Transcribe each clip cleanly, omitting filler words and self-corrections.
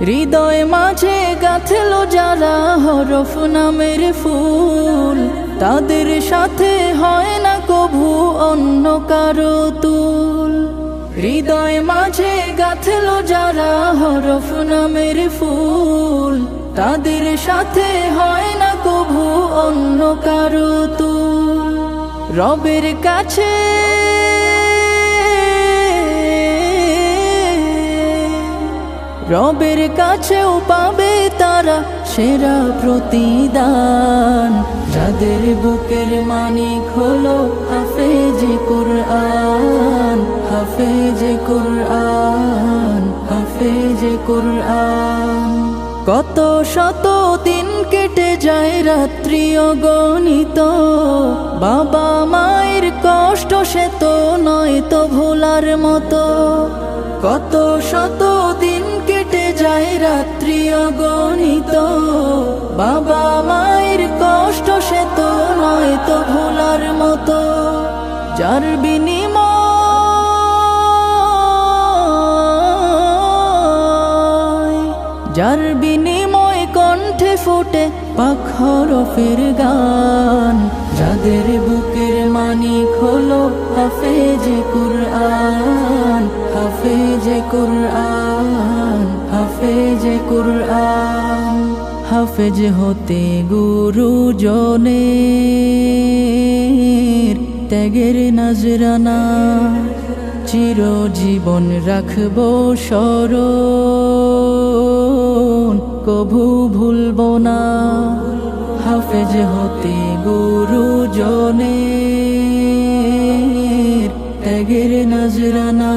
হৃদয় মাঝে গাঁথলো যারা হরফ নামের ফুল, তাদের সাথে হয় না কভু অন্য কারো তুল। হৃদয় মাঝে গাঁথলো যারা হরফ নামের ফুল, তাদের সাথে হয় না কভু অন্য কারো তুল। রবের কাছে রবের কাছেও পাবে তারা সেরা প্রতিদান, যাদের বুকের মানিক হলো হাফেজে কুরআন, হাফেজে কুরআন, হাফেজে কুরআন। কত শত দিন কেটে যায় রাত্রি অগণিত, বাবা মায়ের কষ্ট সে তো নয় তো ভোলার মতো। কত শত দিন কেটে যায় রাত্রি অগণিত, বাবা মায়ের কষ্ট সে তো নয় তো ভোলার মতো। যার বিনিময় কণ্ঠে ফোটে পাক হরফের গান, যাদের বুকের মানিক হলো হাফেজে কুরআন, হাফেজে কুরআন, হাফেজে কুরআন। হাফেজ হতে গুরুজনের ত্যাগের নজরানা, চিরজীবন রাখবো স্মরণ, কভু ভুলবো না। হাফেজ হতে গুরুজনের ত্যাগের নজরানা,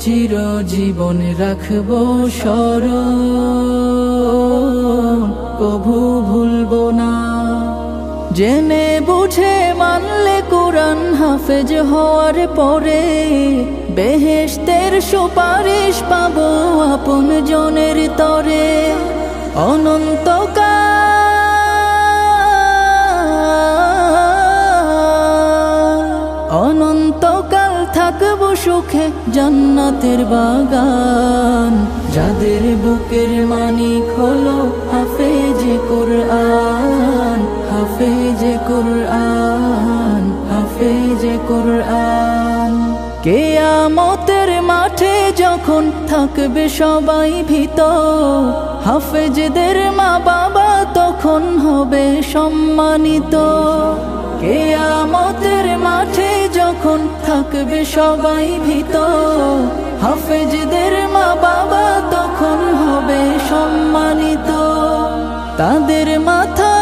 চিরজীবন রাখবো স্মরণ, কভু ভুলবো না। জেনে বুঝে মানলে কুরআন হাফেজ হওয়ার পরে, বেহেশতের সুপারিশ পাবো আপন জনের তরে। অনন্তকাল থাকবো সুখে জান্নাতের বাগান, যাদের বুকের মানিক হলো হাফেজে কুরআন, হাফেজে কুরআন, হাফেজে কুরআন। কিয়ামতের মাঠে যখন থাকবে সবাই ভীত, হাফেজদের মা বাবা তখন হবে সম্মানিত। কিয়ামতের মাঠে যখন থাকবে সবাই ভীত, হাফেজদের মা বাবা তখন হবে সম্মানিত। তাদের মাথা